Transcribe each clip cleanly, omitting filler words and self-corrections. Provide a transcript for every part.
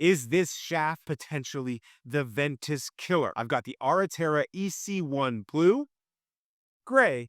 Is this shaft potentially the Ventus Killer? I've got the Aretera EC1 Blue Grey,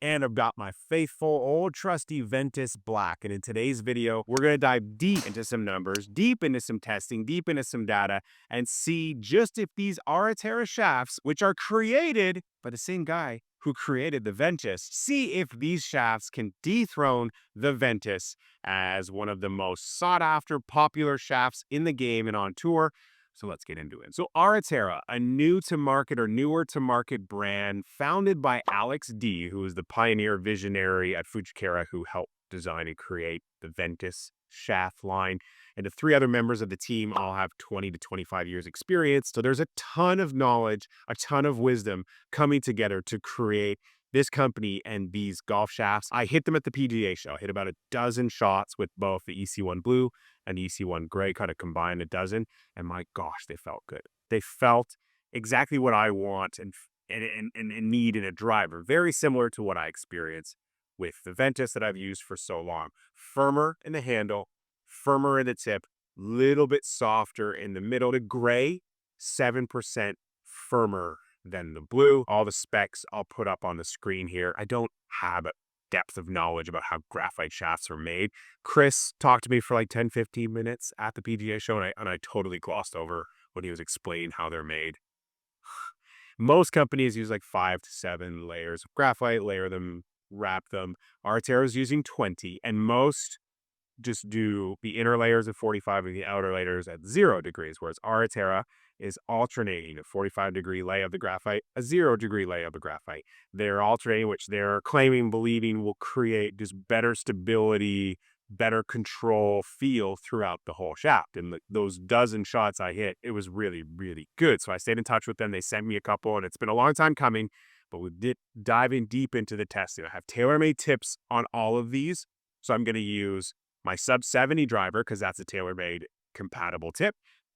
and I've got my faithful old trusty Ventus Black. And in today's video, we're going to dive deep into some numbers, deep into some testing, deep into some data, and see just if these Aretera shafts, which are created by the same guy who created the Ventus, see if these shafts can dethrone the Ventus as one of the most sought after popular shafts in the game and on tour. So let's get into it. So Aretera, a new to market or newer to market brand founded by Alex D, who is the pioneer visionary at Fujikura who helped design and create the Ventus shaft line. And the three other members of the team all have 20 to 25 years experience. So there's a ton of knowledge, a ton of wisdom coming together to create this company and these golf shafts. I hit them at the PGA show. I hit about a dozen shots with both the EC1 Blue and the EC1 Grey, kind of combined a dozen. And my gosh, they felt good. They felt exactly what I want and need in a driver. Very similar to what I experienced with the Ventus that I've used for so long. Firmer in the handle, firmer in the tip, little bit softer in the middle. The Grey, 7% firmer than the Blue. All the specs I'll put up on the screen here. I don't have a depth of knowledge about how graphite shafts are made. Chris talked to me for like 10-15 minutes at the PGA show, and I totally glossed over when he was explaining how they're made. Most companies use like 5 to 7 layers of graphite, layer them, wrap them. Aretera is using 20, and most just do the inner layers at 45 and the outer layers at 0 degrees, whereas Aretera is alternating a 45-degree lay of the graphite, a 0-degree lay of the graphite. They're alternating, which they're claiming, believing will create just better stability, better control feel throughout the whole shaft. And those dozen shots I hit, it was really, really good. So I stayed in touch with them. They sent me a couple, and it's been a long time coming, but we did diving deep into the testing. I have tailor-made tips on all of these. So I'm going to use my sub 70 driver, because that's a TaylorMade compatible tip,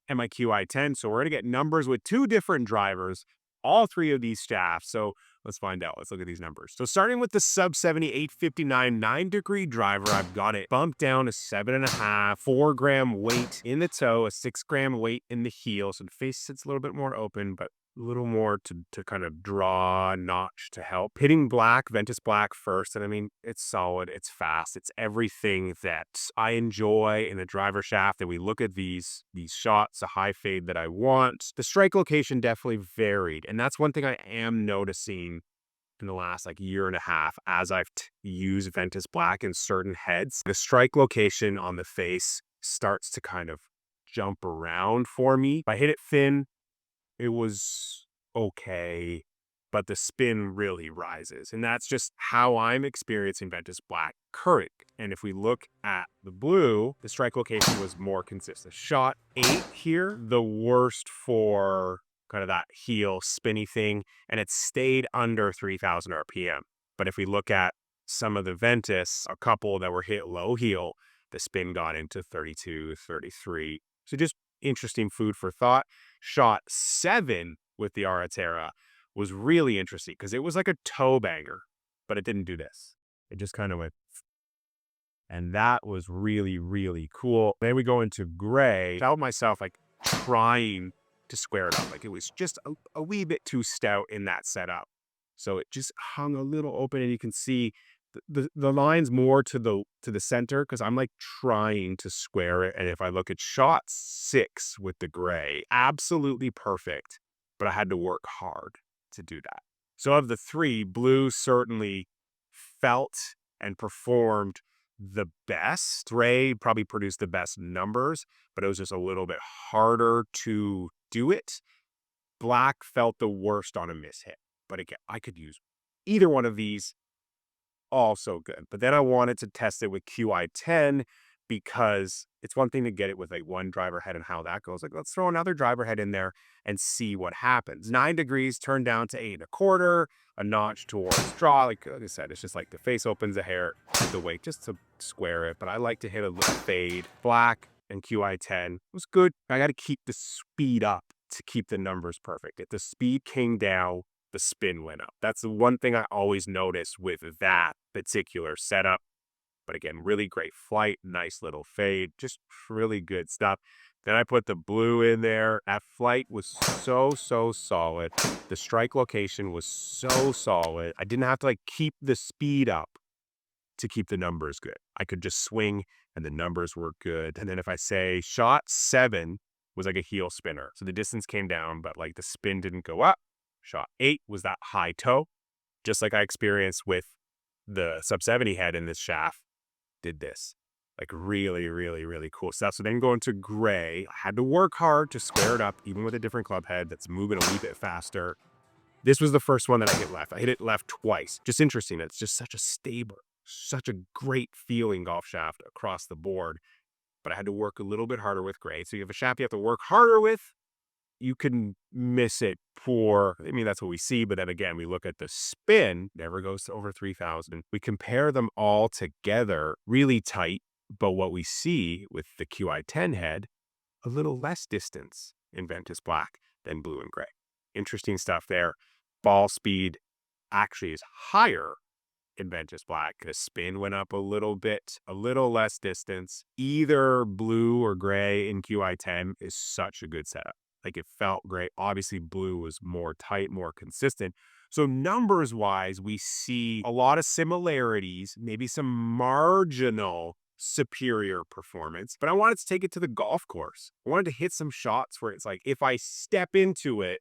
and my Qi10. So we're going to get numbers with 2 different drivers, all 3 of these shafts. So let's find out. Let's look at these numbers. So starting with the sub 70 859 9-degree driver, I've got it bumped down to 7.5, 4-gram weight in the toe, a 6-gram weight in the heel. So the face sits a little bit more open, but a little more to kind of draw a notch to help. Hitting black, Ventus Black first. And I mean, it's solid, it's fast, it's everything that I enjoy in a driver shaft. And we look at these shots, a high fade that I want. The strike location definitely varied. And that's one thing I am noticing in the last like year and a half as I've used Ventus Black in certain heads. The strike location on the face starts to kind of jump around for me. If I hit it thin, it was okay, but the spin really rises. And that's just how I'm experiencing Ventus Black current. And if we look at the Blue, the strike location was more consistent. Shot 8 here, the worst for kind of that heel spinny thing, and it stayed under 3,000 RPM. But if we look at some of the Ventus, a couple that were hit low heel, the spin got into 32, 33. So just interesting food for thought. Shot 7 with the Aretera was really interesting because it was like a toe banger, but it didn't do this. It just kind of went, and that was really, really cool. Then we go into Grey. I found myself like trying to square it up. Like it was just a wee bit too stout in that setup. So it just hung a little open, and you can see the lines more to the center because I'm like trying to square it. And if I look at shot 6 with the Grey, absolutely perfect, but I had to work hard to do that. So of the 3, Blue certainly felt and performed the best. Grey probably produced the best numbers, but it was just a little bit harder to do it. Black felt the worst on a miss hit, but again, I could use either one of these. Also good. But then I wanted to test it with Qi10 because it's one thing to get it with like one driver head and how that goes. Like, let's throw another driver head in there and see what happens. 9 degrees turned down to 8.25, a notch towards draw. Like I said, it's just like the face opens a hair, the weight just to square it. But I like to hit a little fade. Black and Qi10 was good. I got to keep the speed up to keep the numbers perfect. If the speed came down, the spin went up. That's the one thing I always notice with that particular setup. But again, really great flight, nice little fade, just really good stuff. Then I put the blue in there. That flight was so solid. The strike location was so solid. I didn't have to like keep the speed up to keep the numbers good. I could just swing and the numbers were good. And then if I say shot 7 was like a heel spinner. So the distance came down, but like the spin didn't go up. Shot 8 was that high toe, just like I experienced with the sub 70 head in this shaft. Did this. Like really cool stuff. So then going to gray, I had to work hard to square it up, even with a different club head that's moving a wee bit faster. This was the first one that I hit left. I hit it left twice. Just interesting. It's just such a stable, such a great feeling golf shaft across the board. But I had to work a little bit harder with gray. So you have a shaft you have to work harder with, you can miss it poor. I mean, that's what we see. But then again, we look at the spin, never goes to over 3,000. We compare them all together really tight. But what we see with the Qi10 head, a little less distance in Ventus Black than blue and gray. Interesting stuff there. Ball speed actually is higher in Ventus Black. The spin went up a little bit, a little less distance. Either blue or gray in Qi10 is such a good setup. Like it felt great. Obviously, blue was more tight, more consistent. So numbers wise, we see a lot of similarities, maybe some marginal superior performance, but I wanted to take it to the golf course. I wanted to hit some shots where it's like, if I step into it,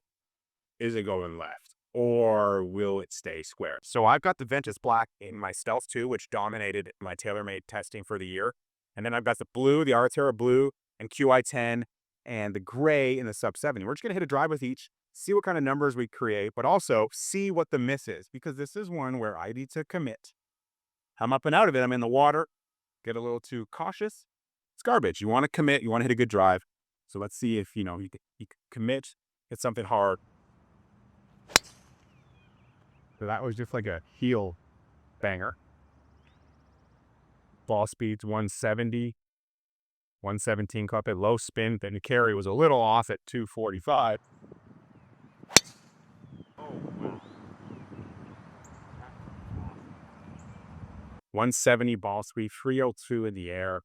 is it going left or will it stay square? So I've got the Ventus Black in my Stealth 2, which dominated my Taylormade testing for the year. And then I've got the blue, the Aretera blue and Qi10 and the gray in the sub 70. We're just going to hit a drive with each, see what kind of numbers we create, but also see what the miss is, because this is one where I need to commit. I'm up and out of it. I'm in the water. Get a little too cautious. It's garbage. You want to commit. You want to hit a good drive. So let's see if, you can commit, hit something hard. So that was just like a heel banger. Ball speed's 170, 117 club head, low spin. Then the carry was a little off at 245. Oh, wow. 170 ball speed, 302 in the air.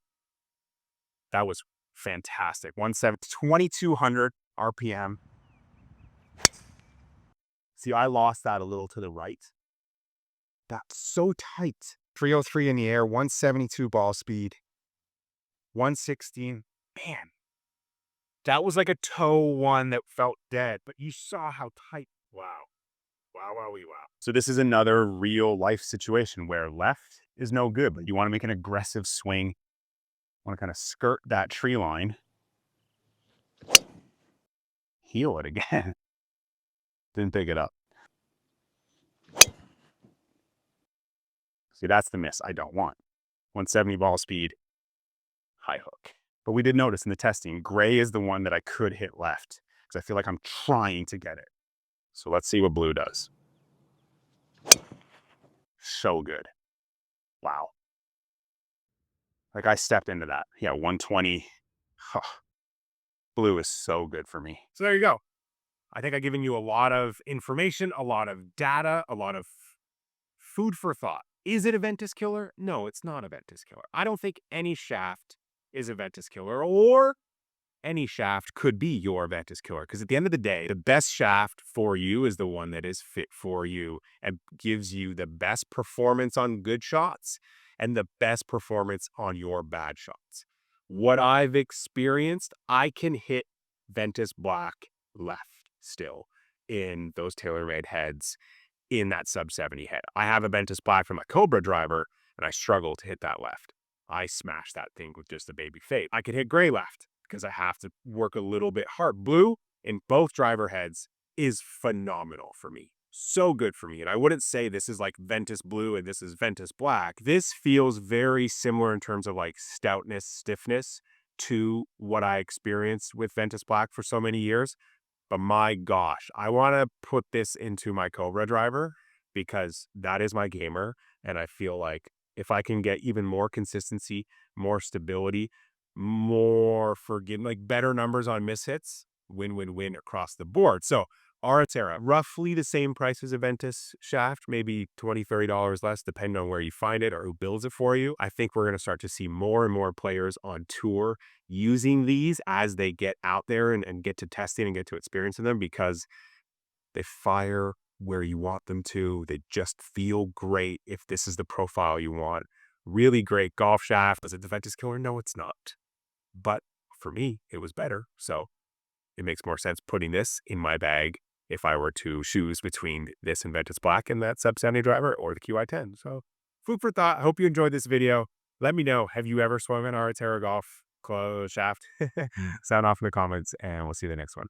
That was fantastic. 2200 RPM. See, I lost that a little to the right. That's so tight. 303 in the air, 172 ball speed, 116. Man, that was like a toe one that felt dead, but you saw how tight. Wow. Wow. So this is another real life situation where left is no good, but you want to make an aggressive swing. Want to kind of skirt that tree line. Heel it again. Didn't pick it up. See, that's the miss I don't want. 170 ball speed, high hook. But we did notice in the testing, gray is the one that I could hit left because I feel like I'm trying to get it. So let's see what blue does. So good. Wow. Like I stepped into that. Yeah, 120. Oh, blue is so good for me. So there you go. I think I've given you a lot of information, a lot of data, a lot of food for thought. Is it a Ventus killer? No, it's not a Ventus killer. I don't think any shaft is a Ventus killer, or any shaft could be your Ventus killer. Because at the end of the day, the best shaft for you is the one that is fit for you and gives you the best performance on good shots and the best performance on your bad shots. What I've experienced, I can hit Ventus Black left still in those Taylormade heads in that sub 70 head. I have a Ventus Black for my Cobra driver and I struggle to hit that left. I smash that thing with just a baby fade. I could hit gray left because I have to work a little bit hard. Blue in both driver heads is phenomenal for me. So good for me. And I wouldn't say this is like Ventus blue and this is Ventus black. This feels very similar in terms of like stoutness, stiffness to what I experienced with Ventus Black for so many years. But my gosh, I want to put this into my Cobra driver because that is my gamer. And I feel like if I can get even more consistency, more stability, more like better numbers on miss hits, win across the board. So Aretera, roughly the same price as a Ventus shaft, maybe $20, $30 less, depending on where you find it or who builds it for you. I think we're going to start to see more and more players on tour using these as they get out there and get to testing and get to experiencing them, because they fire where you want them to. They just feel great if this is the profile you want. Really great golf shaft. Is it the Ventus Killer? No, it's not. But for me, it was better. So it makes more sense putting this in my bag if I were to choose between this and Ventus Black and that sub-70 driver or the QI10. So food for thought. I hope you enjoyed this video. Let me know, have you ever swung an Aretera golf shaft? Sound off in the comments, and we'll see you in the next one.